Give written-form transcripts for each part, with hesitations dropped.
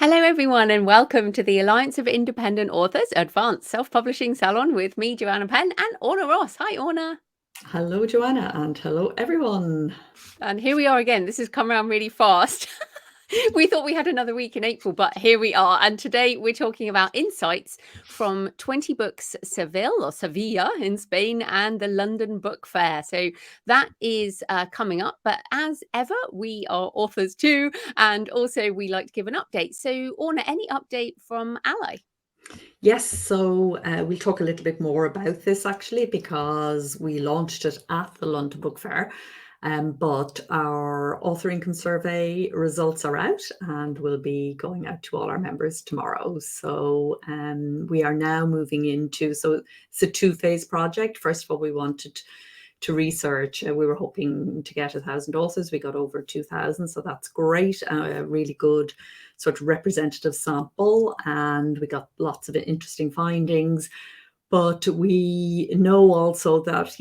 Hello, everyone, and welcome to the Alliance of Independent Authors Advanced Self-Publishing Salon with me, Joanna Penn, and Orna Ross. Hi, Orna. Hello, Joanna, and hello, everyone. And here we are again. This has come around really fast. We thought we had another week in April, but here we are. And today we're talking about insights from 20 Books Seville or Sevilla in Spain and the London Book Fair. So that is coming up. But as ever, we are authors too. And also we like to give an update. So Orna, any update from ALLi? Yes, so we'll talk a little bit more about this actually because we launched it at the London Book Fair. But our author income survey results are out and will be going out to all our members tomorrow. So we are now moving into, so it's a two-phase project. First of all, we wanted to research. We were hoping to get 1,000 authors. We got over 2,000, so that's great. A really good sort of representative sample, and we got lots of interesting findings. But we know also that,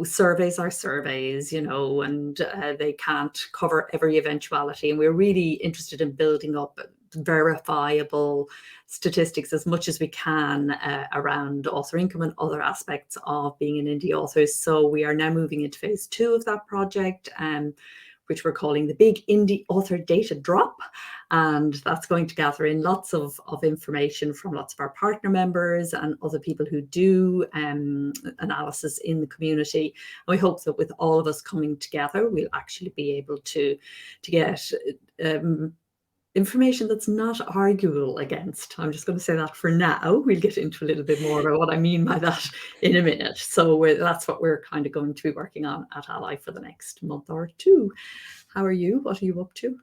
surveys are surveys, and they can't cover every eventuality. And we're really interested in building up verifiable statistics as much as we can around author income and other aspects of being an indie author. So we are now moving into phase 2 of that project, which we're calling the Big Indie Author Data Drop. And that's going to gather in lots of information from lots of our partner members and other people who do analysis in the community. And we hope that with all of us coming together, we'll actually be able to get information that's not arguable against. I'm just going to say that for now. We'll get into a little bit more about what I mean by that in a minute. So that's what we're kind of going to be working on at ALLi for the next month or two. How are you? What are you up to?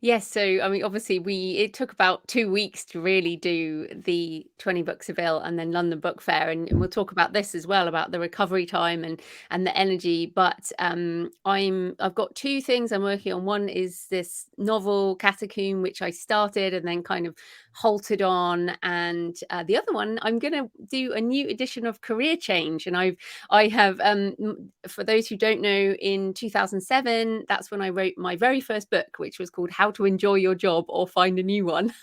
Yes, so I mean, obviously, it took about 2 weeks to really do the 20 Books Seville and then London Book Fair, and we'll talk about this as well about the recovery time and the energy. But I've got two things I'm working on. One is this novel Catacomb, which I started and then kind of halted on, and the other one I'm going to do a new edition of Career Change, and I have for those who don't know, in 2007, that's when I wrote my very first book, which was called How to Enjoy Your Job or Find a New One.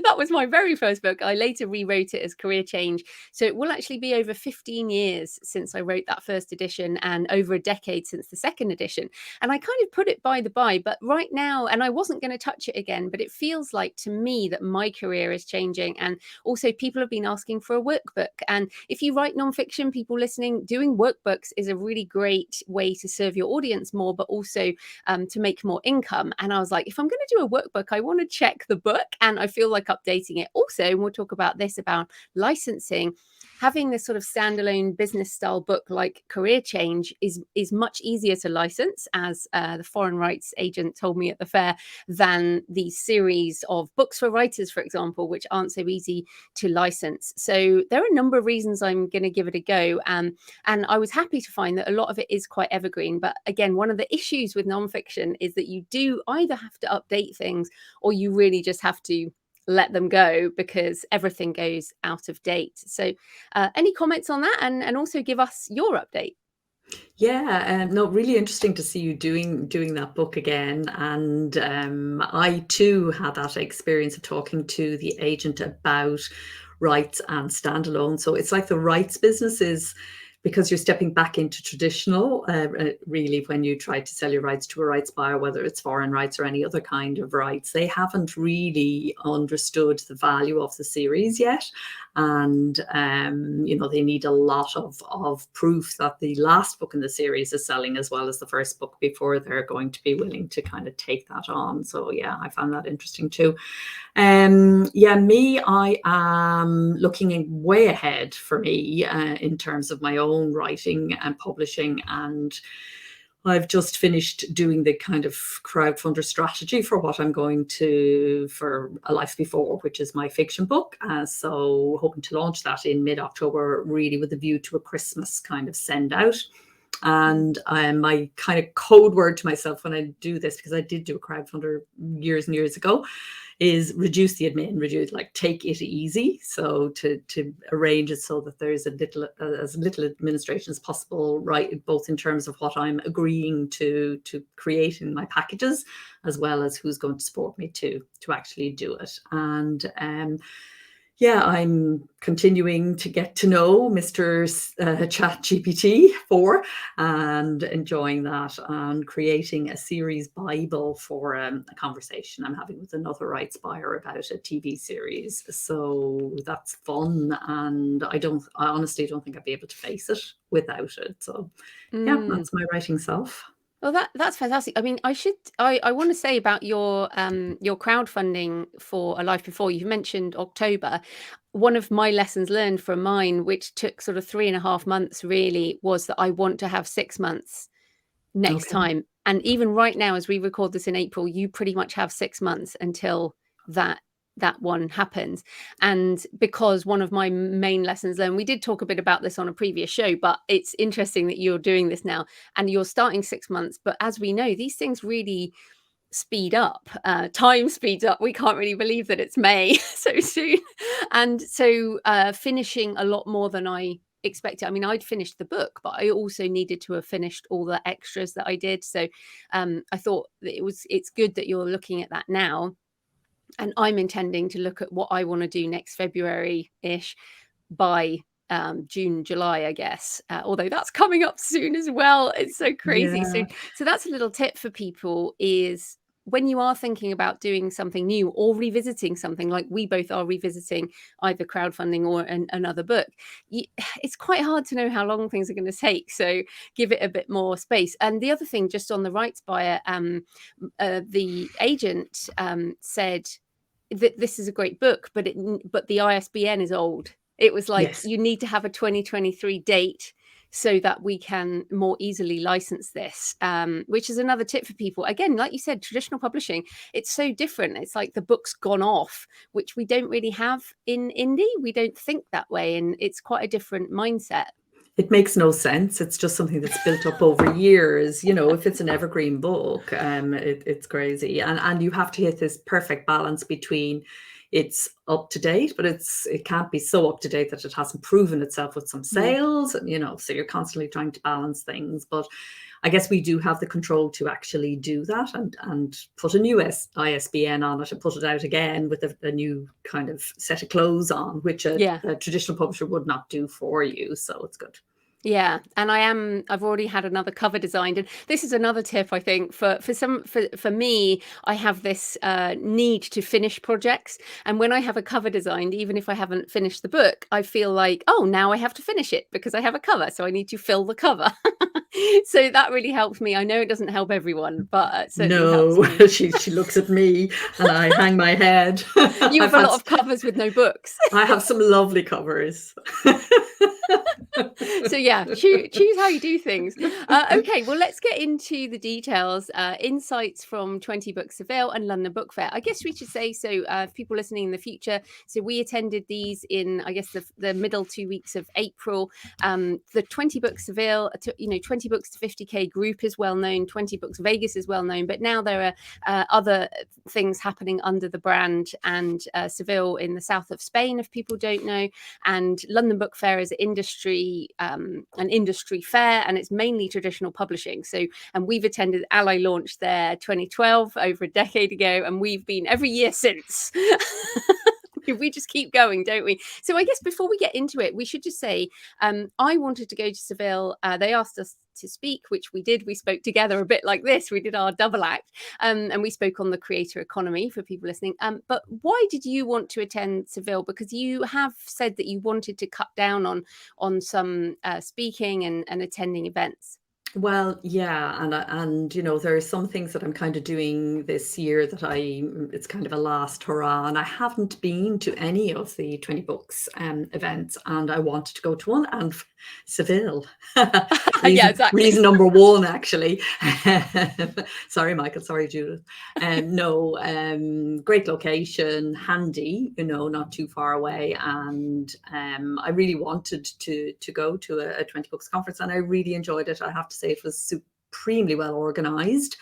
That was my very first book. I later rewrote it as Career Change. So it will actually be over 15 years since I wrote that first edition and over a decade since the second edition. And I kind of put it by the by, but right now, and I wasn't going to touch it again, but it feels like to me that my career is changing. And also people have been asking for a workbook. And if you write nonfiction, people listening, doing workbooks is a really great way to serve your audience more, but also to make more income. And I was like, if I'm going to do a workbook, I want to check the book, and I feel like updating it. Also, and we'll talk about this about licensing. Having this sort of standalone business style book like Career Change is much easier to license, as the foreign rights agent told me at the fair, than the series of books for writers, for example, which aren't so easy to license. So there are a number of reasons I'm going to give it a go. And I was happy to find that a lot of it is quite evergreen. But again, one of the issues with nonfiction is that you do either have to update things or you really just have to let them go because everything goes out of date. So any comments on that, and also give us your update? Yeah, no, really interesting to see you doing that book again. And I too had that experience of talking to the agent about rights and standalone. So it's like the rights business is, because you're stepping back into traditional, really, when you try to sell your rights to a rights buyer, whether it's foreign rights or any other kind of rights, they haven't really understood the value of the series yet. And, they need a lot of proof that the last book in the series is selling as well as the first book before they're going to be willing to kind of take that on. So, yeah, I found that interesting too. I am looking way ahead for me in terms of my own writing and publishing, and I've just finished doing the kind of crowdfunder strategy for what I'm going to for A Life Before, which is my fiction book. So hoping to launch that in mid-October, really with a view to a Christmas kind of send out. And my kind of code word to myself when I do this, because I did do a crowdfunder years and years ago, is reduce the admin, take it easy. So to arrange it so that there's as little administration as possible, right? Both in terms of what I'm agreeing to create in my packages, as well as who's going to support me to actually do it. And yeah, I'm continuing to get to know Mr. Chat GPT 4 and enjoying that, and creating a series Bible for a conversation I'm having with another rights buyer about a TV series. So that's fun, and I honestly don't think I'd be able to face it without it. So yeah, that's my writing self. Well, that's fantastic. I mean, I want to say about your crowdfunding for A Life Before. You mentioned October. One of my lessons learned from mine, which took sort of 3.5 months really, was that I want to have 6 months next Okay. time. And even right now, as we record this in April, you pretty much have 6 months until that one happens. And because one of my main lessons learned, we did talk a bit about this on a previous show, but it's interesting that you're doing this now and you're starting 6 months. But as we know, these things really speed up. Time speeds up. We can't really believe that it's May so soon. And so finishing a lot more than I expected. I mean, I'd finished the book, but I also needed to have finished all the extras that I did. So I thought that it's good that you're looking at that now. And I'm intending to look at what I want to do next February-ish by June, July, I guess. Although that's coming up soon as well. It's so crazy. Yeah. So that's a little tip for people, is when you are thinking about doing something new or revisiting something, like we both are revisiting either crowdfunding or another book, it's quite hard to know how long things are going to take. So give it a bit more space. And the other thing, just on the rights buyer, the agent said that this is a great book, but the ISBN is old. It was like, Yes. you need to have a 2023 date so that we can more easily license this, which is another tip for people. Again, like you said, traditional publishing, it's so different. It's like the book's gone off, which we don't really have in indie. We don't think that way, and it's quite a different mindset. It makes no sense. It's just something that's built up over years. If it's an evergreen book, it's crazy. And you have to hit this perfect balance between it's up to date, but it can't be so up to date that it hasn't proven itself with some sales. So you're constantly trying to balance things. But I guess we do have the control to actually do that and put a new ISBN on it and put it out again with a new kind of set of clothes on, which a traditional publisher would not do for you. So it's good. Yeah, and I've already had another cover designed, and this is another tip I think for me. I have this need to finish projects, and when I have a cover designed, even if I haven't finished the book, I feel like, oh, now I have to finish it because I have a cover, so I need to fill the cover. So that really helps me. I know it doesn't help everyone, but it certainly helps me. she looks at me and I hang my head. You have a lot of covers with no books. I have some lovely covers. So yeah, choose how you do things. Okay, well, let's get into the details. Insights from 20Books Seville and London Book Fair. I guess we should say, so if people listening in the future, so we attended these in, I guess, the middle 2 weeks of April. The 20Books Seville, 20 Books to 50K group is well known. 20Books Vegas is well known, but now there are other things happening under the brand, and Seville in the south of Spain, if people don't know, and London Book Fair is an industry fair, and it's mainly traditional publishing. So, and we've attended ALLi launch there 2012, over a decade ago, and we've been every year since. We just keep going, don't we? So I guess before we get into it, we should just say, I wanted to go to Seville. They asked us to speak, which we did. We spoke together a bit like this. We did our double act, and we spoke on the creator economy for people listening. But why did you want to attend Seville? Because you have said that you wanted to cut down on some speaking and attending events. Well, yeah, and there are some things that I'm kind of doing this year that it's kind of a last hurrah, and I haven't been to any of the 20 Books events, and I wanted to go to one, and Seville, Yeah, reason exactly. number one, actually. Sorry, Michael. Sorry, Judith. No, great location, handy, not too far away, and I really wanted to go to a 20 Books conference, and I really enjoyed it. I have to say, it was supremely well organized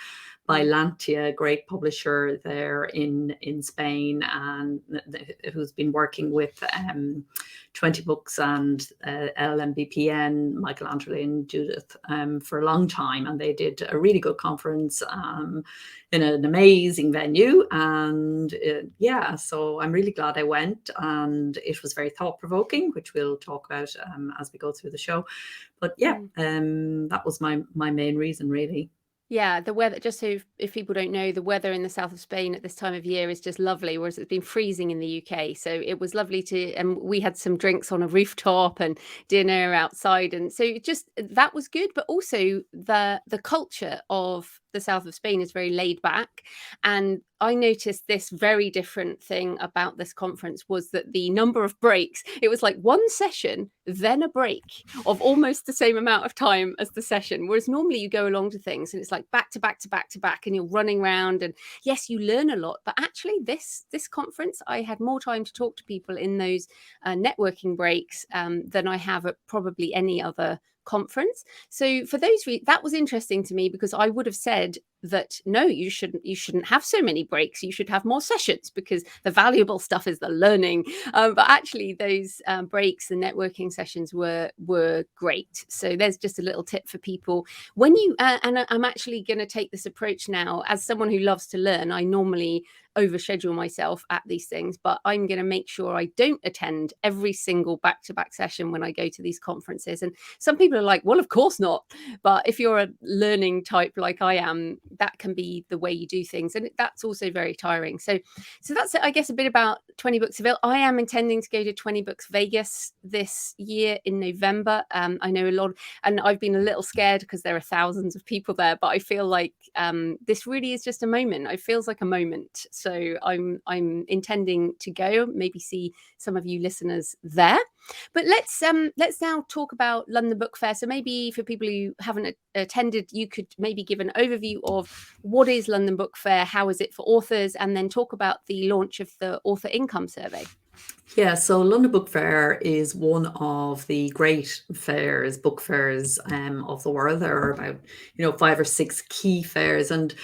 by Mm, Lantia, a great publisher there in Spain, and who's been working with 20 Books and LMBPN, Michael Anderley and Judith, for a long time. And they did a really good conference in an amazing venue. And yeah, so I'm really glad I went. And it was very thought provoking, which we'll talk about as we go through the show. But yeah, mm. that was my main reason, really. Yeah, the weather, just so if people don't know, the weather in the south of Spain at this time of year is just lovely, whereas it's been freezing in the UK. So it was lovely and we had some drinks on a rooftop and dinner outside. And so that was good. But also the culture of the south of Spain is very laid back. And I noticed this very different thing about this conference was that the number of breaks, it was like one session, then a break of almost the same amount of time as the session. Whereas normally you go along to things and it's like back to back to back to back and you're running around, and yes, you learn a lot. But actually this conference, I had more time to talk to people in those networking breaks than I have at probably any other conference. So for those that was interesting to me, because I would have said that no, you shouldn't have so many breaks, you should have more sessions, because the valuable stuff is the learning. But actually those breaks, the networking sessions were great. So there's just a little tip for people when you and I'm actually going to take this approach now as someone who loves to learn. I normally overschedule myself at these things, but I'm going to make sure I don't attend every single back-to-back session when I go to these conferences. And some people are like, well, of course not. But if you're a learning type like I am, that can be the way you do things, and that's also very tiring. So that's, I guess, a bit about 20 Books Seville. I am intending to go to 20 Books Vegas this year in November. I know a lot, and I've been a little scared because there are thousands of people there, but I feel like this really is just a moment. It feels like a moment. So I'm intending to go, maybe see some of you listeners there. But let's now talk about London Book Fair. So maybe for people who haven't attended, you could maybe give an overview of what is London Book Fair, how is it for authors, and then talk about the launch of the author income survey. Yeah, so London Book Fair is one of the great book fairs of the world. There are about 5 or 6 key fairs, and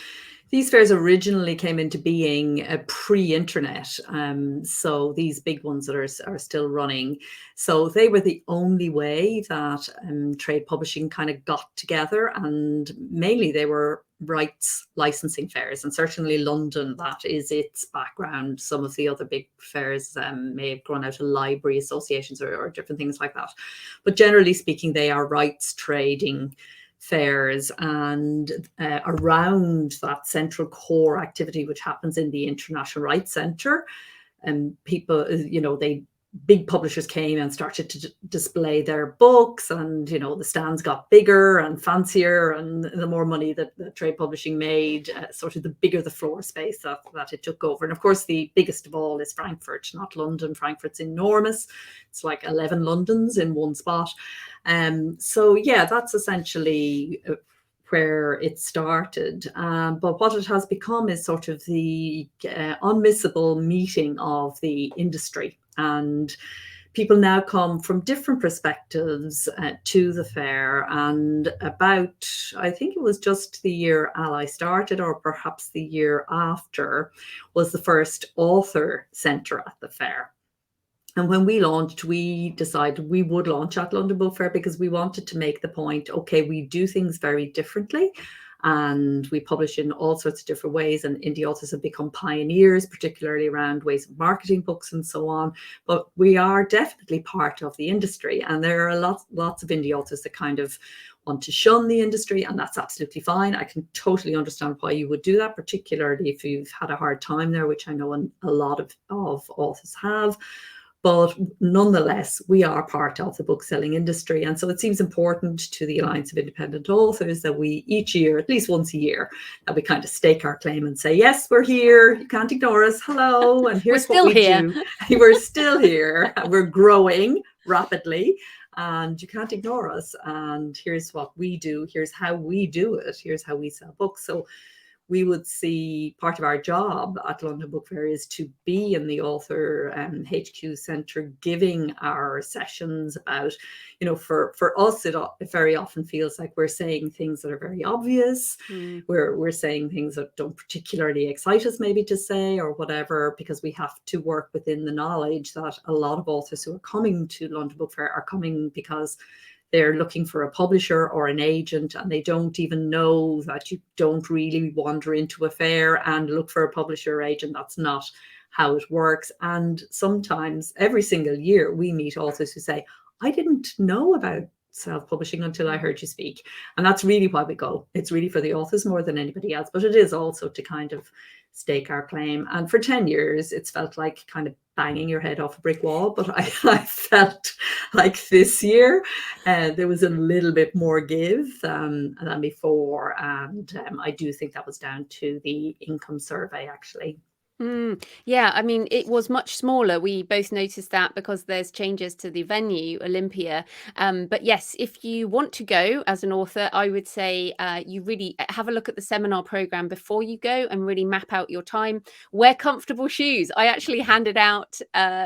these fairs originally came into being pre-internet. So these big ones that are still running. So they were the only way that trade publishing kind of got together, and mainly they were rights licensing fairs, and certainly London, that is its background. Some of the other big fairs may have grown out of library associations or different things like that, but generally speaking, they are rights trading fairs. And around that central core activity which happens in the International Rights Centre, and people, they big publishers came and started to display their books, and the stands got bigger and fancier, and the more money that the trade publishing made, sort of the bigger the floor space that it took over. And of course the biggest of all is Frankfurt, not London. Frankfurt's enormous. It's like 11 Londons in one spot. So yeah, that's essentially where it started. But what it has become is sort of the unmissable meeting of the industry. And people now come from different perspectives to the fair. And about, I think it was just the year ALLi started, or perhaps the year after, was the first author centre at the fair. And when we launched, we decided we would launch at London Book Fair because we wanted to make the point, okay, we do things very differently, and we publish in all sorts of different ways, and indie authors have become pioneers, particularly around ways of marketing books and so on. But we are definitely part of the industry, and there are lots of indie authors that kind of want to shun the industry, and that's absolutely fine. I can totally understand why you would do that, particularly if you've had a hard time there, which I know a lot of authors have. But nonetheless, we are part of the book selling industry. And so it seems important to the Alliance of Independent Authors that we each year, at least once a year, that we kind of stake our claim and say, yes, we're here. You can't ignore us. Hello. And here's what we do. We're still here. We're growing rapidly. And you can't ignore us. And here's what we do. Here's how we do it. Here's how we sell books. So we would see part of our job at London Book Fair is to be in the author HQ centre, giving our sessions about, for us, it very often feels like we're saying things that are very obvious. We're saying things that don't particularly excite us maybe to say or whatever, because we have to work within the knowledge that a lot of authors who are coming to London Book Fair are coming because they're looking for a publisher or an agent, and they don't even know that you don't really wander into a fair and look for a publisher or agent. That's not how it works. And sometimes, every single year, we meet authors who say, I didn't know about self-publishing until I heard you speak. And that's really why we go. It's really for the authors more than anybody else, but it is also to kind of stake our claim. And for 10 years, it's felt like kind of banging your head off a brick wall. But I felt like this year there was a little bit more give than before. And I do think that was down to the income survey, actually. Yeah, I mean, it was much smaller. We both noticed that because there's changes to the venue, Olympia. But yes, if you want to go as an author, I would say you really have a look at the seminar program before you go and really map out your time. Wear comfortable shoes. I actually handed out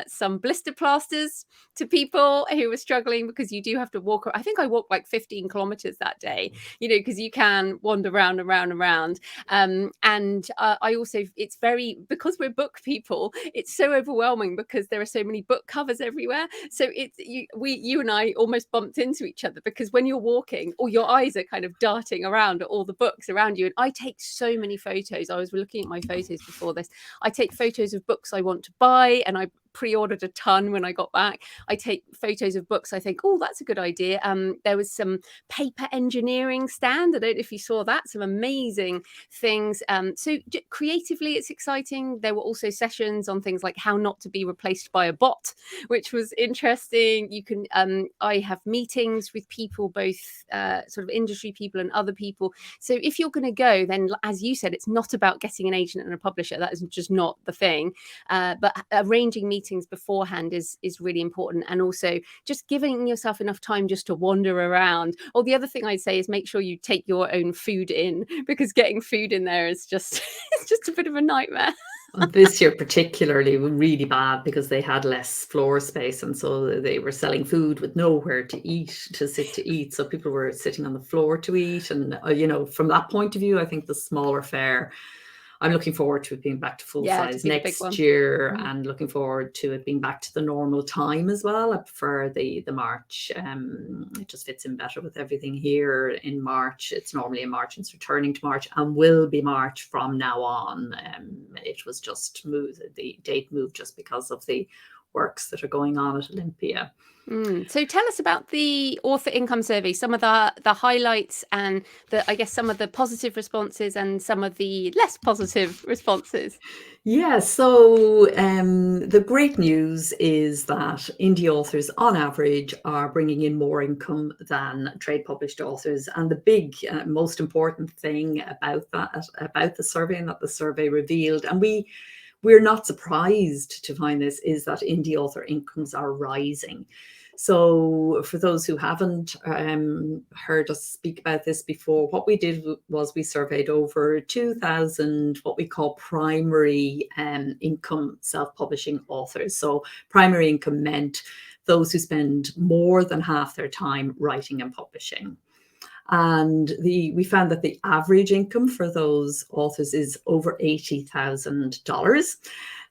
some blister plasters to people who were struggling, because you do have to walk. I think I walked like 15 kilometers that day, because you can wander around and around and around. And I also, it's very, because we're book people, it's so overwhelming because there are so many book covers everywhere. So you and I almost bumped into each other, because when you're walking, or your eyes are kind of darting around at all the books around you. And I take so many photos. I was looking at my photos before this. I take photos of books I want to buy, and I pre-ordered a ton when I got back. I take photos of books I think, oh, that's a good idea. There was some paper engineering stand. I don't know if you saw that, some amazing things. So creatively, it's exciting. There were also sessions on things like how not to be replaced by a bot, which was interesting. You can, I have meetings with people, both sort of industry people and other people. So if you're going to go, then as you said, it's not about getting an agent and a publisher. That is just not the thing. But arranging meetings beforehand is really important, and also just giving yourself enough time just to wander around. Or the other thing I'd say is make sure you take your own food in, because getting food in there is just it's just a bit of a nightmare. This year particularly really bad, because they had less floor space, and so they were selling food with nowhere to sit to eat. So people were sitting on the floor to eat. And from that point of view, I think the smaller fair, I'm looking forward to it being back to full size next year, and looking forward to it being back to the normal time as well. I prefer the March. It just fits in better with everything here in March. It's normally in March, and it's returning to March, and will be March from now on. It was just moved, the date moved just because of the works that are going on at Olympia. So tell us about the author income survey, some of the highlights, and I guess some of the positive responses and some of the less positive responses. Yeah, so the great news is that indie authors on average are bringing in more income than trade published authors. And the big, most important thing about the survey, and that the survey revealed, and we're not surprised to find this, is that indie author incomes are rising. So for those who haven't heard us speak about this before, what we did was we surveyed over 2,000 what we call primary income self-publishing authors. So primary income meant those who spend more than half their time writing and publishing. And we found that the average income for those authors is over $80,000.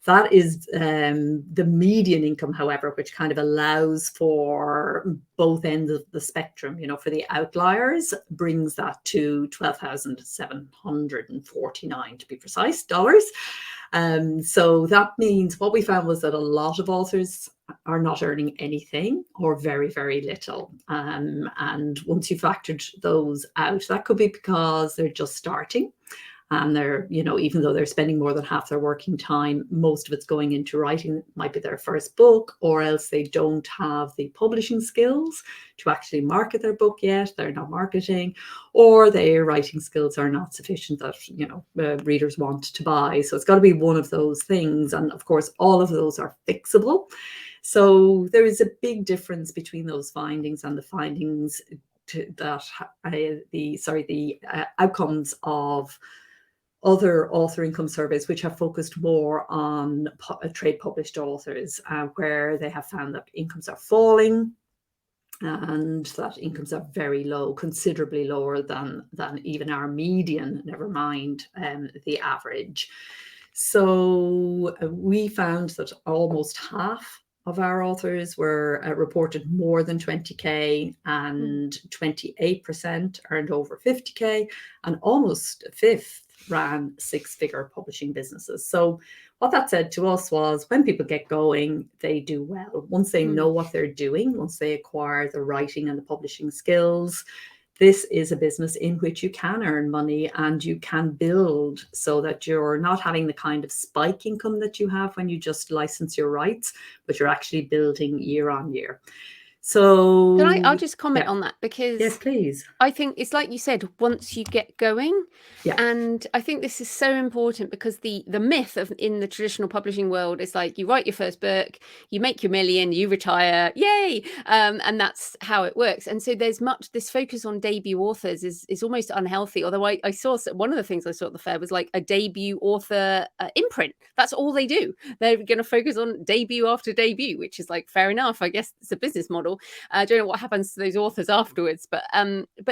That is the median income, however, which kind of allows for both ends of the spectrum. For the outliers, brings that to $12,749 to be precise, dollars. So that means what we found was that a lot of authors are not earning anything, or very, very little. And once you factored those out, that could be because they're just starting and they're, even though they're spending more than half their working time, most of it's going into writing. It might be their first book, or else they don't have the publishing skills to actually market their book yet. They're not marketing, or their writing skills are not sufficient that readers want to buy. So it's got to be one of those things, and of course all of those are fixable. So there is a big difference between those findings and the findings the outcomes of other author income surveys, which have focused more on trade published authors, where they have found that incomes are falling and that incomes are very low, considerably lower than even our median, never mind the average. So we found that almost half of our authors were reported more than 20k, and 28% earned over 50k, and almost a fifth ran six-figure publishing businesses. So what that said to us was, when people get going, they do well. Once they know what they're doing, once they acquire the writing and the publishing skills, this is a business in which you can earn money and you can build, so that you're not having the kind of spike income that you have when you just license your rights, but you're actually building year on year. So I'll just comment on that, because yes, please. I think it's like you said, once you get going. Yeah. And I think this is so important, because the myth of in the traditional publishing world is like, you write your first book, you make your million, you retire, yay, and that's how it works. And so there's this focus on debut authors is almost unhealthy. Although I saw one of the things I saw at the fair was like a debut author imprint. That's all they do. They're going to focus on debut after debut, which is like, fair enough. I guess it's a business model. I don't know what happens to those authors afterwards, but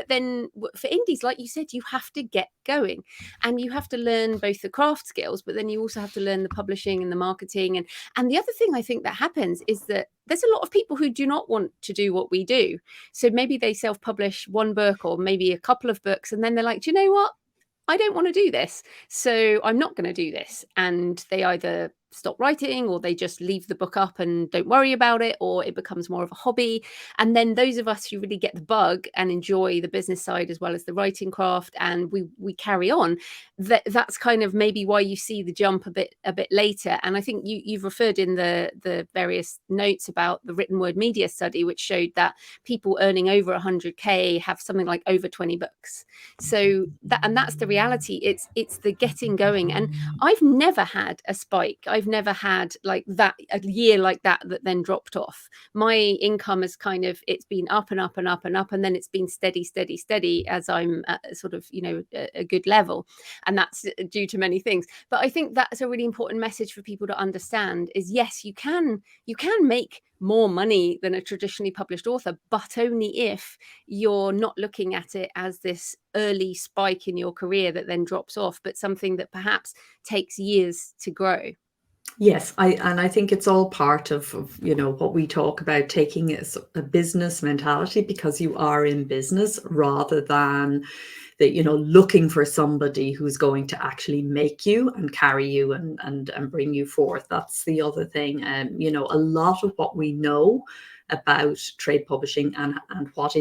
then for indies, like you said, you have to get going, and you have to learn both the craft skills, but then you also have to learn the publishing and the marketing. And the other thing I think that happens is that there's a lot of people who do not want to do what we do. So maybe they self-publish one book or maybe a couple of books, and then they're like, do you know what? I don't want to do this, so I'm not going to do this. And they either stop writing, or they just leave the book up and don't worry about it, or it becomes more of a hobby. And then those of us who really get the bug and enjoy the business side as well as the writing craft, and we carry on, that's kind of maybe why you see the jump a bit later. And I think you've referred in the various notes about the written word media study, which showed that people earning over 100k have something like over 20 books. So that's the reality. It's the getting going. And I've never had a spike. I've never had like that, a year like that then dropped off. My income is it's been up and up and up and up, and then it's been steady as I'm at sort of a good level. And that's due to many things. But I think that's a really important message for people to understand, is yes, you can make more money than a traditionally published author, but only if you're not looking at it as this early spike in your career that then drops off, but something that perhaps takes years to grow. Yes, I think it's all part of what we talk about, taking a business mentality, because you are in business, rather than looking for somebody who's going to actually make you and carry you and bring you forth. That's the other thing. A lot of what we know about trade publishing and what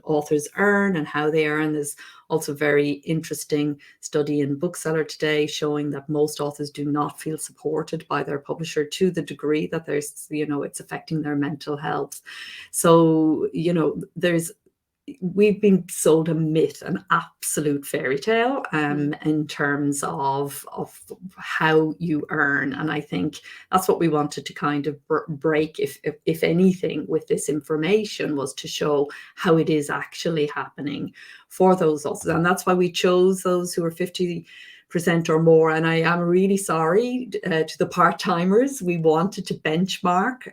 authors earn and how they earn. There's also a very interesting study in Bookseller today showing that most authors do not feel supported by their publisher to the degree that there's, it's affecting their mental health. So, we've been sold a myth, an absolute fairy tale, in terms of how you earn. And I think that's what we wanted to kind of break, if anything, with this information, was to show how it is actually happening for those authors. And that's why we chose those who are 50% or more. And I am really sorry to the part-timers. We wanted to benchmark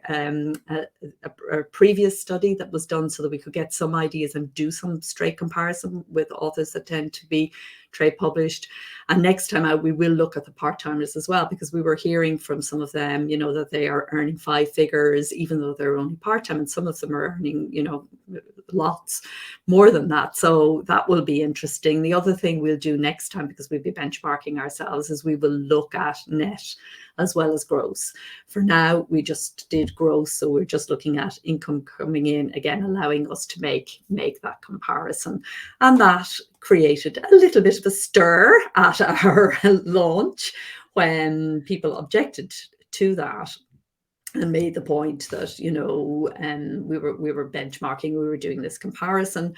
a previous study that was done so that we could get some ideas and do some straight comparison with authors that tend to be trade published. And next time out, we will look at the part-timers as well, because we were hearing from some of them, that they are earning 5 figures, even though they're only part-time, and some of them are earning, lots more than that. So that will be interesting. The other thing we'll do next time, because we'll be benchmarking ourselves, is we will look at net as well as gross. For now, we just did gross, so we're just looking at income coming in, again, allowing us to make that comparison. And that created a little bit of a stir at our launch when people objected to that and made the point that, you know, we were benchmarking, we were doing this comparison.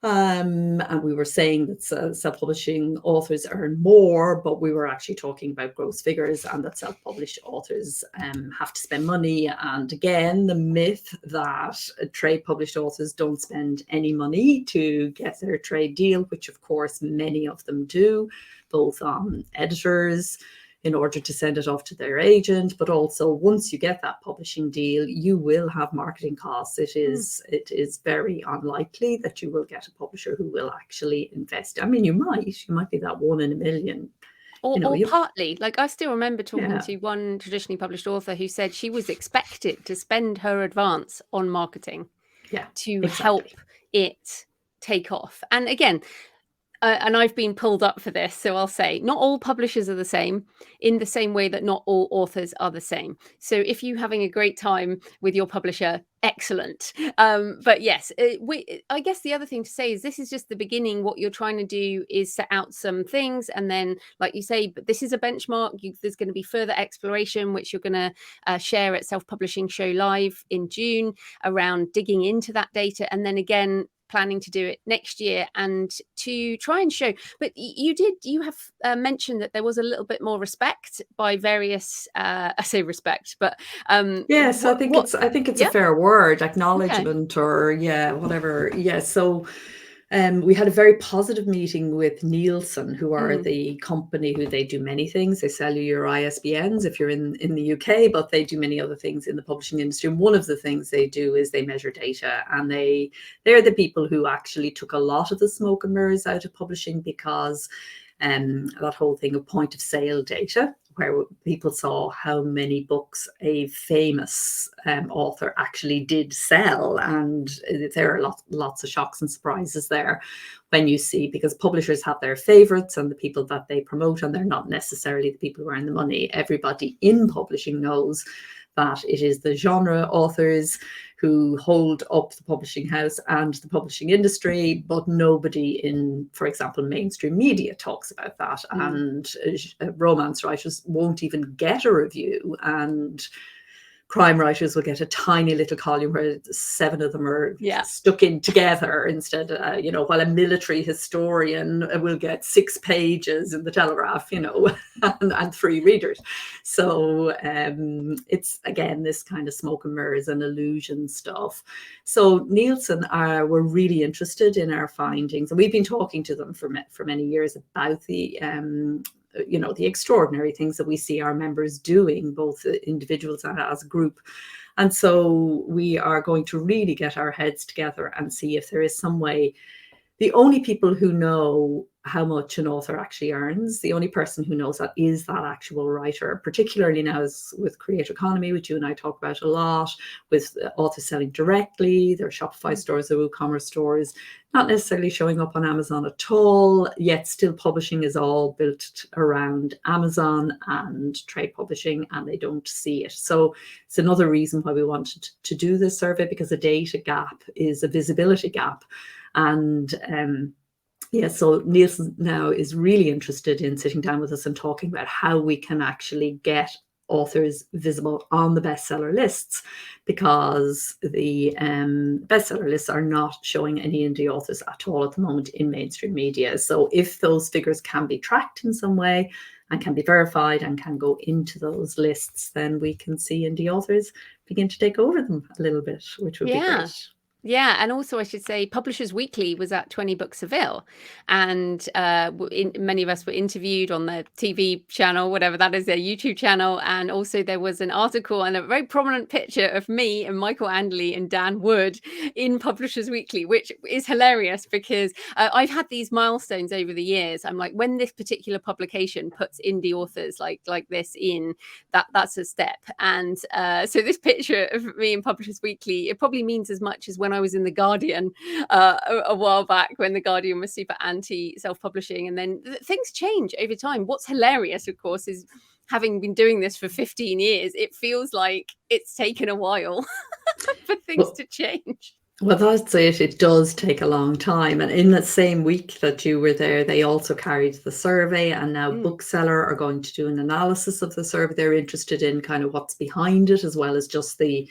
And we were saying that self-publishing authors earn more, but we were actually talking about gross figures, and that self-published authors have to spend money. And again, the myth that trade published authors don't spend any money to get their trade deal, which of course many of them do, both editors, in order to send it off to their agent, but also once you get that publishing deal, you will have marketing costs. It is very unlikely that you will get a publisher who will actually invest. I mean, you might be that 1 in a million. Or partly, like I still remember talking to one traditionally published author who said she was expected to spend her advance on marketing to help it take off. And again, and I've been pulled up for this, so I'll say not all publishers are the same, in the same way that not all authors are the same. So if you're having a great time with your publisher, excellent. But yes, I guess the other thing to say is this is just the beginning. What you're trying to do is set out some things, and then, like you say, but this is a benchmark. There's going to be further exploration, which you're going to share at Self Publishing Show Live in June, around digging into that data, and then again planning to do it next year and to try and show. But you have mentioned that there was a little bit more respect by various I say respect, but yes, I think it's a fair word, acknowledgement, or whatever. So we had a very positive meeting with Nielsen, who are the company who they do many things. They sell you your ISBNs if you're in the UK, but they do many other things in the publishing industry. And one of the things they do is they measure data, and they're the people who actually took a lot of the smoke and mirrors out of publishing, because that whole thing of point of sale data, where people saw how many books a famous author actually did sell. And there are lots of shocks and surprises there when you see, because publishers have their favorites and the people that they promote, and they're not necessarily the people who earn the money. Everybody in publishing knows that it is the genre authors who hold up the publishing house and the publishing industry, but nobody in, for example, mainstream media talks about that. And romance writers won't even get a review, and crime writers will get a tiny little column where 7 of them are stuck in together instead, while a military historian will get 6 pages in the Telegraph, and 3 readers. So it's, again, this kind of smoke and mirrors and illusion stuff. So Nielsen were really interested in our findings, and we've been talking to them for many years about the the extraordinary things that we see our members doing, both individuals and as a group. And so we are going to really get our heads together and see if there is some way. The only people who know how much an author actually earns, the only person who knows that is that actual writer, particularly now with creator economy, which you and I talk about a lot, with authors selling directly, their Shopify stores, their WooCommerce stores, not necessarily showing up on Amazon at all, yet still publishing is all built around Amazon and trade publishing, and they don't see it. So it's another reason why we wanted to do this survey, because a data gap is a visibility gap. And so Nielsen now is really interested in sitting down with us and talking about how we can actually get authors visible on the bestseller lists, because the bestseller lists are not showing any indie authors at all at the moment in mainstream media. So if those figures can be tracked in some way and can be verified and can go into those lists, then we can see indie authors begin to take over them a little bit, which would be great. Yeah, and also I should say Publishers Weekly was at 20Books Seville, and many of us were interviewed on the TV channel, whatever that is, their YouTube channel, and also there was an article and a very prominent picture of me and Michael Andley and Dan Wood in Publishers Weekly, which is hilarious, because I've had these milestones over the years. I'm like, when this particular publication puts indie authors like this in, that's a step. And so this picture of me in Publishers Weekly, it probably means as much as when I was in The Guardian a while back, when The Guardian was super anti self-publishing. And then things change over time. What's hilarious, of course, is having been doing this for 15 years, it feels like it's taken a while for things to change. Well, that's it. It does take a long time. And in the same week that you were there, they also carried the survey, and now Mm. Bookseller are going to do an analysis of the survey. They're interested in kind of what's behind it, as well as just the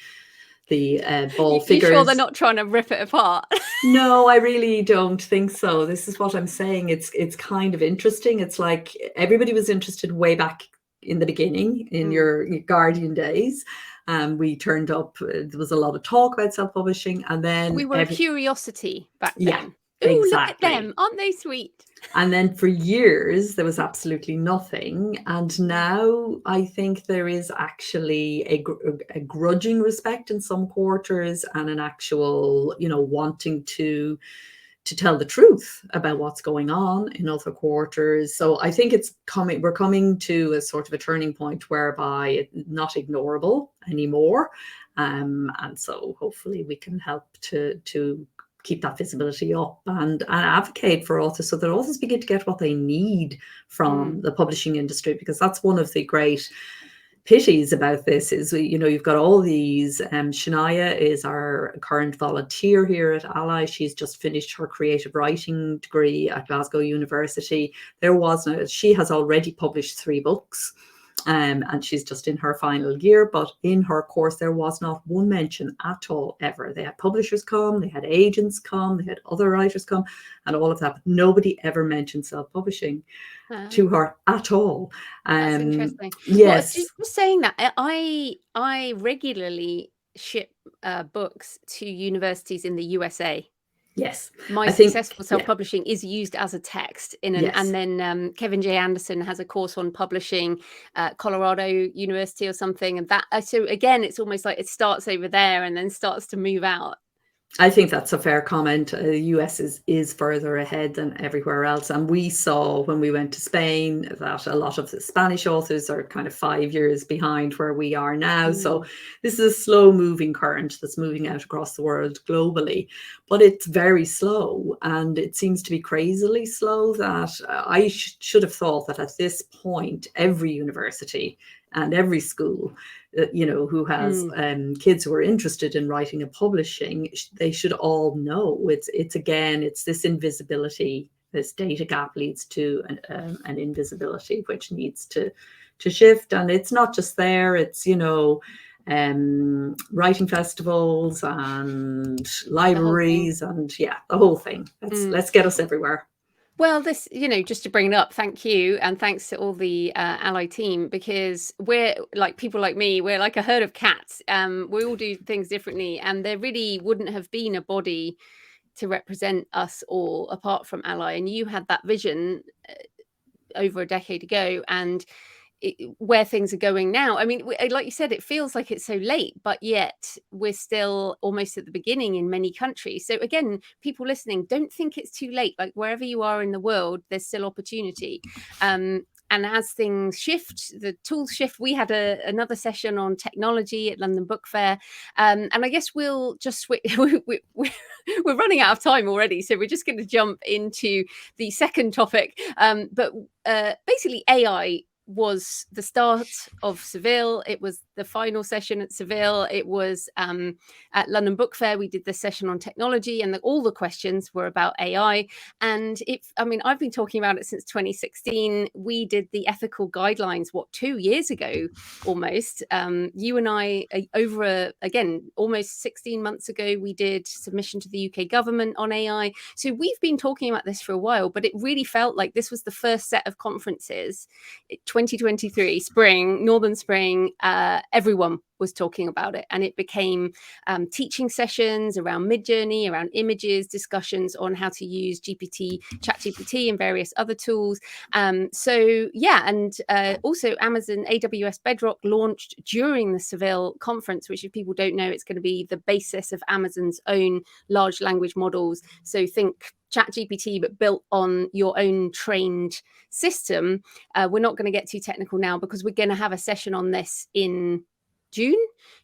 ball You sure they're figures. not trying to rip it apart? No, I really don't think so. This is what I'm saying. It's kind of interesting. It's like everybody was interested way back in the beginning, in Mm. your Guardian days. We turned up. There was a lot of talk about self-publishing, and We then were a curiosity back yeah, then. Ooh, look at them. exactly. Aren't they sweet? And then for years, there was absolutely nothing. And Mm. now I think there is actually a grudging respect in some quarters, and an actual, wanting to tell the truth about what's going on in other quarters. So I think we're coming to a sort of a turning point whereby it's not ignorable anymore. And so hopefully we can help to keep that visibility up, and advocate for authors, so that authors begin to get what they need Mm. from the publishing industry, because that's one of the great pities about this is, you've got all these. Shania is our current volunteer here at ALLi. She's just finished her creative writing degree at Glasgow University. She has already published 3 books. And she's just in her final year. But in her course, there was not one mention at all ever. They had publishers come, they had agents come, they had other writers come, and all of that. But nobody ever mentioned self-publishing Ah. to her at all. That's Um, interesting. Well, yes, just saying that, I regularly ship books to universities in the USA. yes. My I think, successful yeah, self-publishing is used as a text in an, and yes. then Kevin J. Anderson has a course on publishing at Colorado University or something, and that so again, it's almost like it starts over there and then starts to move out. I think that's a fair comment. The US is further ahead than everywhere else. And we saw when we went to Spain that a lot of the Spanish authors are kind of 5 years behind where we are now. So Mm. this is a slow moving current that's moving out across the world globally. But it's very slow, and it seems to be crazily slow, that I should have thought that at this point, every university and every school, who has Mm. kids who are interested in writing and publishing, they should all know. It's this invisibility. This data gap leads to an invisibility which needs to shift. And it's not just there. It's writing festivals and The whole thing. libraries, and yeah, the whole thing. Mm. Let's get us everywhere. Well, this, just to bring it up, thank you. And thanks to all the ALLi team, because we're like people like me, we're like a herd of cats. We all do things differently. And there really wouldn't have been a body to represent us all apart from ALLi. And you had that vision over a decade ago. And where things are going now. I mean, like you said, it feels like it's so late, but yet we're still almost at the beginning in many countries. So again, people listening, don't think it's too late. Like wherever you are in the world, there's still opportunity. And as things shift, the tools shift. We had another session on technology at London Book Fair, and I guess we'll just switch. We're running out of time already, so we're just going to jump into the second topic. But basically, AI was the start of Seville. It was the final session at Seville. It was at London Book Fair. We did this session on technology, and all the questions were about AI. And I've been talking about it since 2016. We did the ethical guidelines, 2 years ago, almost. You and I, again, almost 16 months ago, we did submission to the UK government on AI. So we've been talking about this for a while, but it really felt like this was the first set of conferences 2023 spring, Northern Spring, everyone was talking about it, and it became teaching sessions around Midjourney, around images, discussions on how to use ChatGPT and various other tools. Also Amazon AWS Bedrock launched during the Seville conference, which if people don't know, it's going to be the basis of Amazon's own large language models. So think ChatGPT, but built on your own trained system. We're not going to get too technical now because we're going to have a session on this in June.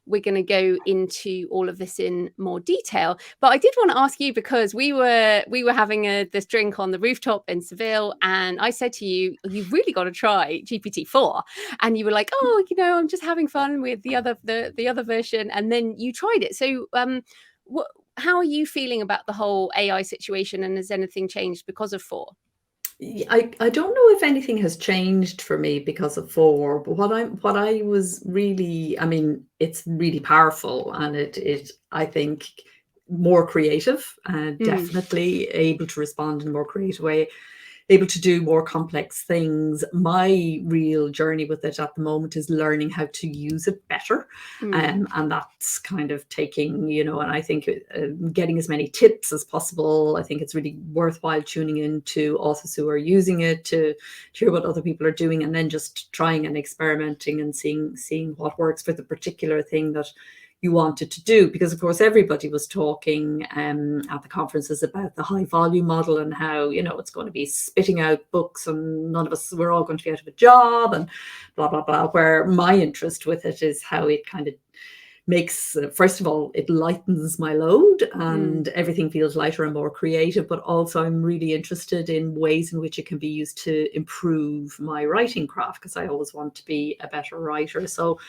We're going to go into all of this in more detail. But I did want to ask you, because we were having this drink on the rooftop in Seville, and I said to you, you've really got to try GPT-4. And you were like, oh, I'm just having fun with the other version. And then you tried it. So how are you feeling about the whole AI situation, and has anything changed because of 4? I don't know if anything has changed for me because of 4, but what I was really, I mean, it's really powerful, and it I think more creative, Mm, definitely able to respond in a more creative way, able to do more complex things. My real journey with it at the moment is learning how to use it better. mm. And that's kind of taking, and I think getting as many tips as possible. I think it's really worthwhile tuning into authors who are using it to hear what other people are doing, and then just trying and experimenting and seeing what works for the particular thing that you wanted to do. Because of course everybody was talking at the conferences about the high volume model, and how it's going to be spitting out books and none of us, we're all going to be out of a job and blah blah blah, where my interest with it is how it kind of makes, first of all, it lightens my load Mm. and everything feels lighter and more creative, but also I'm really interested in ways in which it can be used to improve my writing craft, because I always want to be a better writer. So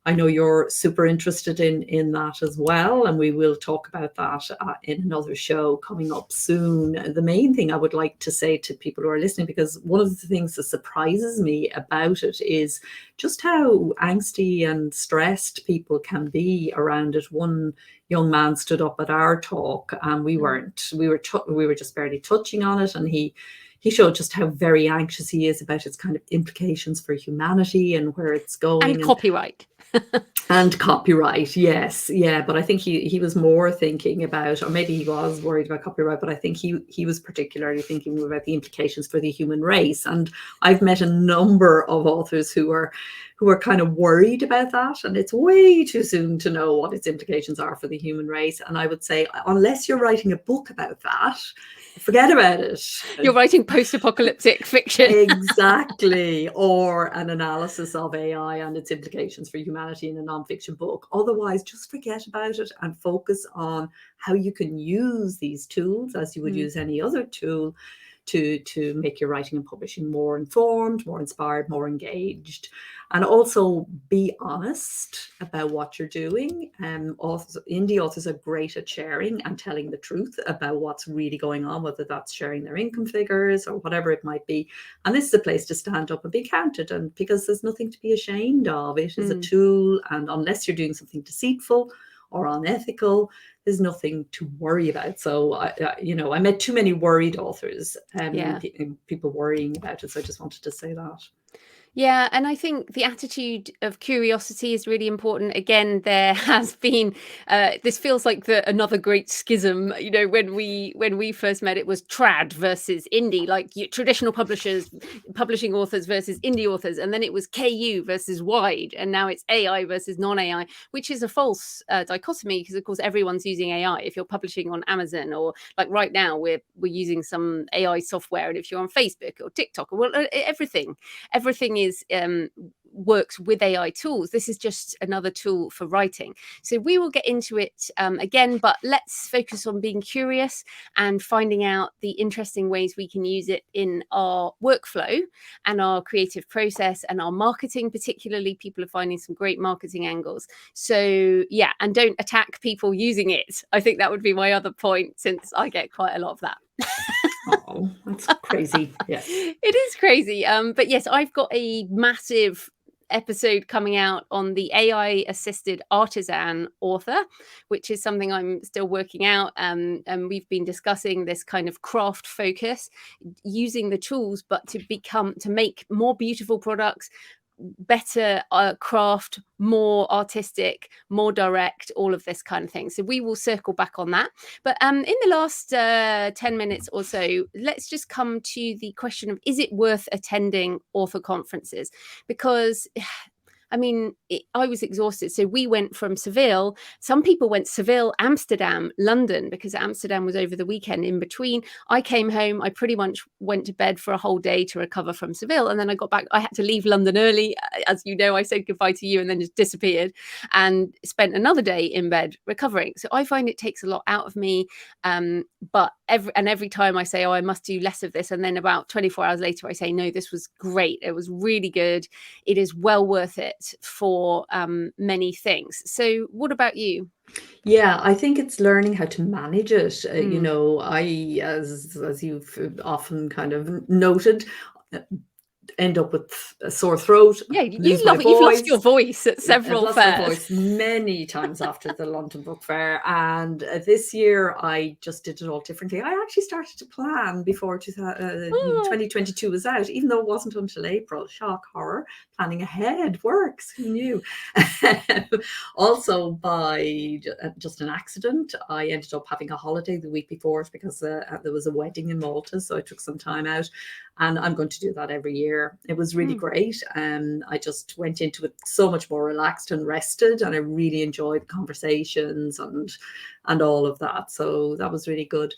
I know you're super interested in that as well, and we will talk about that in another show coming up soon. The main thing I would like to say to people who are listening, because one of the things that surprises me about it is just how angsty and stressed people can be around it. One young man stood up at our talk, and we Mm. weren't, we were just barely touching on it, and he showed just how very anxious he is about its kind of implications for humanity and where it's And going. copyright. And copyright, yes, yeah, but I think he was more thinking about, or maybe he was worried about copyright, but I think he was particularly thinking about the implications for the human race. And I've met a number of authors who are kind of worried about that, and it's way too soon to know what its implications are for the human race. And I would say, unless you're writing a book about that, forget about it. You're writing post-apocalyptic fiction. Exactly, or an analysis of AI and its implications for humanity in a nonfiction book. Otherwise, just forget about it and focus on how you can use these tools as you would Mm. use any other tool to make your writing and publishing more informed, more inspired, more engaged. And also be honest about what you're doing. Indie authors are great at sharing and telling the truth about what's really going on, whether that's sharing their income figures or whatever it might be. And this is a place to stand up and be counted, and because there's nothing to be ashamed of. It is a Mm. tool, and unless you're doing something deceitful or unethical, there's nothing to worry about. So I met too many worried authors, Yeah. people worrying about it. So I just wanted to say that. Yeah, and I think the attitude of curiosity is really important. Again, there has been this feels like another great schism. When we first met, it was trad versus indie, like traditional publishers, publishing authors versus indie authors, and then it was KU versus wide, and now it's AI versus non-AI, which is a false dichotomy, because of course everyone's using AI. If you're publishing on Amazon, or like right now we're using some AI software, and if you're on Facebook or TikTok, or everything is works with AI tools. This is just another tool for writing. So we will get into it again, but let's focus on being curious and finding out the interesting ways we can use it in our workflow and our creative process and our marketing. Particularly, people are finding some great marketing angles. So yeah, and don't attack people using it. I think that would be my other point, since I get quite a lot of that. Oh, that's crazy. Yes. It is crazy. But yes, I've got a massive episode coming out on the AI assisted artisan author, which is something I'm still working out. And we've been discussing this kind of craft focus, using the tools, but to make more beautiful products, better craft, more artistic, more direct, all of this kind of thing. So we will circle back on that. But in the last 10 minutes or so, let's just come to the question of, is it worth attending author conferences? Because I mean, I was exhausted. So we went from Seville. Some people went Seville, Amsterdam, London, because Amsterdam was over the weekend in between. I came home. I pretty much went to bed for a whole day to recover from Seville. And then I got back. I had to leave London early. As you know, I said goodbye to you and then just disappeared and spent another day in bed recovering. So I find it takes a lot out of me. But every time I say, oh, I must do less of this, and then about 24 hours later, I say, no, this was great. It was really good. It is well worth it it for many things. So what about you? Yeah, I think it's learning how to manage it. Mm. As you've often kind of noted, uh, end up with a sore throat, Yeah, lose you my love it. You've lost your voice. voice at I've several lost my fairs. voice many times after the London Book Fair, and this year I just did it all differently. I actually started to plan before Oh. 2022 was out, even though it wasn't until April. Shock, horror. Planning ahead works. Who knew? Also, by just an accident, I ended up having a holiday the week before because there was a wedding in Malta, so I took some time out, and I'm going to do that every year. It was really Mm. great. I just went into it so much more relaxed and rested, and I really enjoyed the conversations and all of that. So that was really good.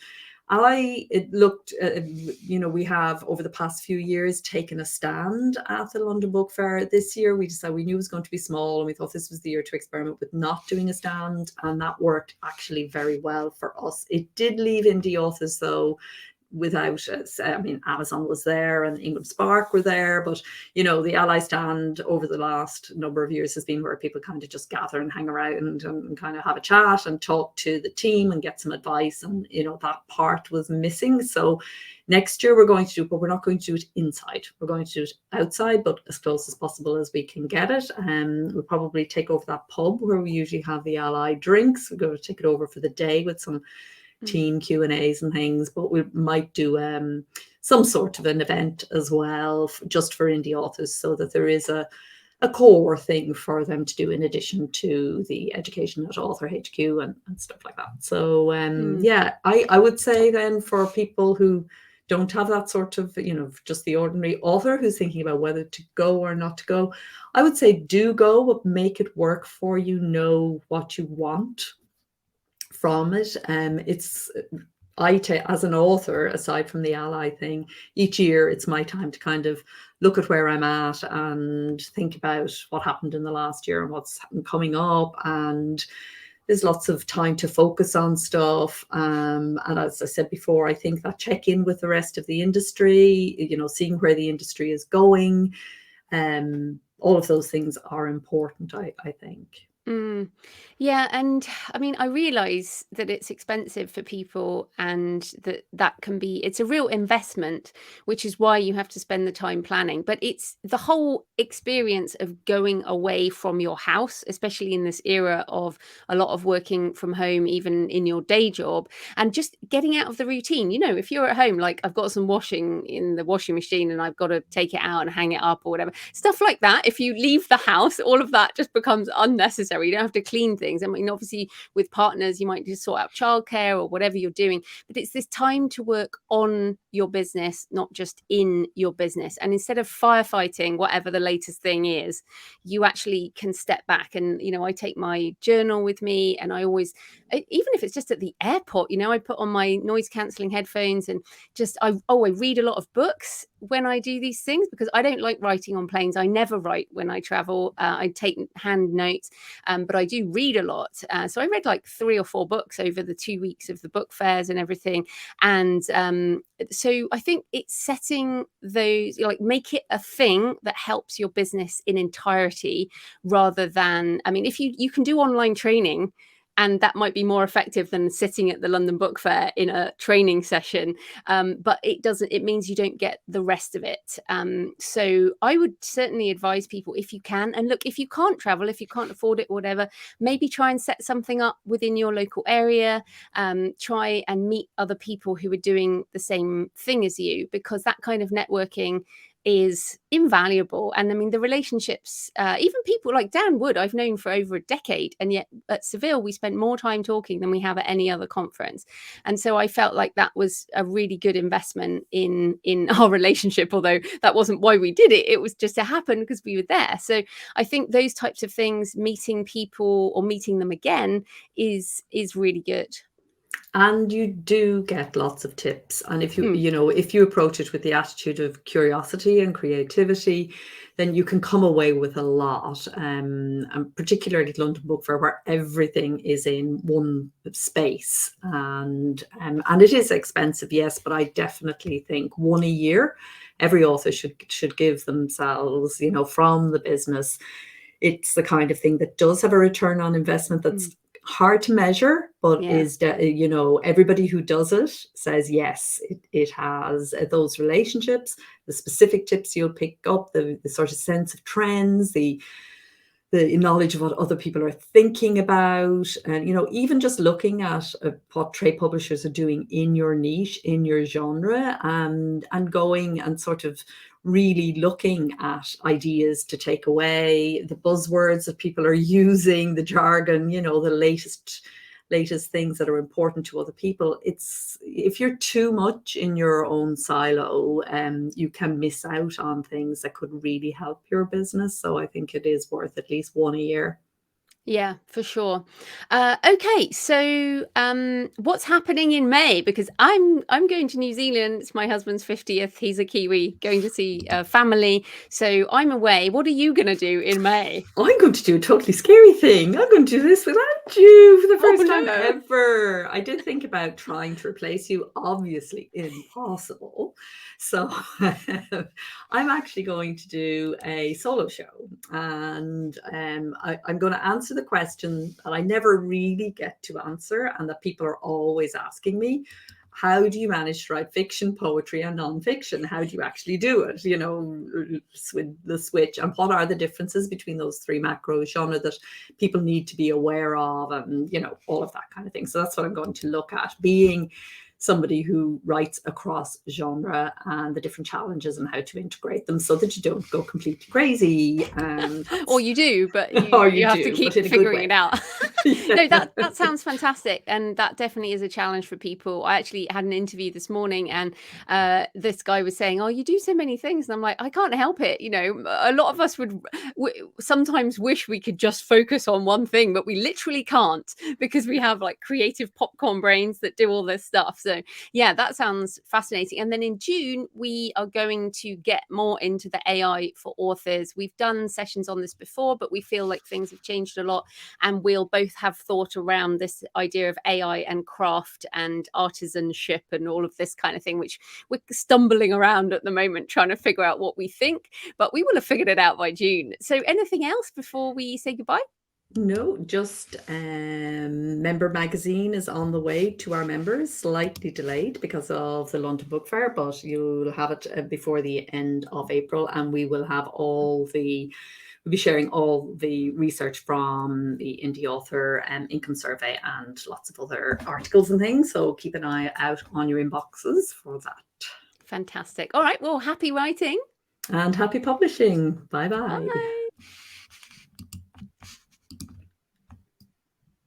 It looked, we have over the past few years taken a stand at the London Book Fair. This year, we decided we knew it was going to be small, and we thought this was the year to experiment with not doing a stand, and that worked actually very well for us. It did leave indie authors, though, without us. I mean, Amazon was there and Ingram Spark were there, but the ALLi stand over the last number of years has been where people kind of just gather and hang around and kind of have a chat and talk to the team and get some advice, and that part was missing. So next year we're going to do, but we're not going to do it inside. We're going to do it outside, but as close as possible as we can get it. We'll probably take over that pub where we usually have the ALLi drinks. We're going to take it over for the day with some team Q&As and things, but we might do some sort of an event as well, just for indie authors, so that there is a core thing for them to do in addition to the education at Author HQ and stuff like that. So yeah, I would say then, for people who don't have that sort of, just the ordinary author who's thinking about whether to go or not to go, I would say do go, but make it work for you. Know what you want from it. As an author, aside from the ALLi thing, each year it's my time to kind of look at where I'm at and think about what happened in the last year and what's coming up. And there's lots of time to focus on stuff. And as I said before, I think that check in with the rest of the industry, seeing where the industry is going, all of those things are important, I think. Mm. Yeah, and I mean, I realize that it's expensive for people, and that can be, it's a real investment, which is why you have to spend the time planning. But it's the whole experience of going away from your house, especially in this era of a lot of working from home, even in your day job, and just getting out of the routine. If you're at home, like I've got some washing in the washing machine and I've got to take it out and hang it up or whatever, stuff like that. If you leave the house, all of that just becomes unnecessary. You don't have to clean things. I mean, obviously, with partners, you might just sort out childcare or whatever you're doing. But it's this time to work on your business, not just in your business. And instead of firefighting whatever the latest thing is, you actually can step back. And, I take my journal with me, and I always, even if it's just at the airport, I put on my noise cancelling headphones and just, I read a lot of books when I do these things, because I don't like writing on planes. I never write when I travel. I take hand notes. But I do read a lot. So I read like 3 or 4 books over the 2 weeks of the book fairs and everything. And so I think it's setting those, make it a thing that helps your business in entirety, rather than, I mean, if you can do online training, and that might be more effective than sitting at the London Book Fair in a training session. But it means you don't get the rest of it. So I would certainly advise people, if you can, and look, if you can't travel, if you can't afford it, or whatever, maybe try and set something up within your local area. Try and meet other people who are doing the same thing as you, because that kind of networking is invaluable. And I mean, the relationships, even people like Dan Wood, I've known for over a decade, and yet at Seville we spent more time talking than we have at any other conference. And so I felt like that was a really good investment in our relationship, although that wasn't why we did it. It was just to happen because we were there. So I think those types of things, meeting people or meeting them again, is really good. And you do get lots of tips. And if you approach it with the attitude of curiosity and creativity, then you can come away with a lot. And particularly at London Book Fair, where everything is in one space, and it is expensive, yes, but I definitely think one a year, every author should give themselves, from the business, it's the kind of thing that does have a return on investment that's hard to measure, but Yeah. is, everybody who does it says, yes, it has those relationships, the specific tips you'll pick up, the sort of sense of trends, the knowledge of what other people are thinking about, and even just looking at what trade publishers are doing in your niche, in your genre, and going and sort of really looking at ideas to take away, the buzzwords that people are using, the jargon, the latest things that are important to other people. It's, if you're too much in your own silo, you can miss out on things that could really help your business. So I think it is worth at least one a year. Yeah, for sure. Okay, so what's happening in May? Because I'm going to New Zealand. It's my husband's 50th. He's a Kiwi, going to see family. So I'm away. What are you going to do in May? I'm going to do a totally scary thing. I'm going to do this without you for the first time no. ever. I did think about trying to replace you. Obviously impossible. So I'm actually going to do a solo show, and I'm going to answer the question that I never really get to answer and that people are always asking me. How do you manage to write fiction, poetry, and nonfiction? How do you actually do it? The switch, and what are the differences between those three macro genre that people need to be aware of, and all of that kind of thing. So that's what I'm going to look at, being somebody who writes across genre and the different challenges and how to integrate them so that you don't go completely crazy. Or you do, but you have do, to keep but in a good figuring way. it out. No, that sounds fantastic, and that definitely is a challenge for people. I actually had an interview this morning, and this guy was saying, "Oh, you do so many things," and I'm like, "I can't help it." A lot of us would sometimes wish we could just focus on one thing, but we literally can't, because we have like creative popcorn brains that do all this stuff. So yeah, that sounds fascinating. And then in June, we are going to get more into the AI for authors. We've done sessions on this before, but we feel like things have changed a lot, and we'll both have thought around this idea of AI and craft and artisanship and all of this kind of thing, which we're stumbling around at the moment trying to figure out what we think, but we will have figured it out by June. So anything else before we say goodbye? No, just Member Magazine is on the way to our members, slightly delayed because of the London Book Fair, but you'll have it before the end of April, and we will have we'll be sharing all the research from the indie author income survey and lots of other articles and things. So keep an eye out on your inboxes for that. Fantastic. All right. Well, happy writing. And happy publishing. Bye-bye. Bye.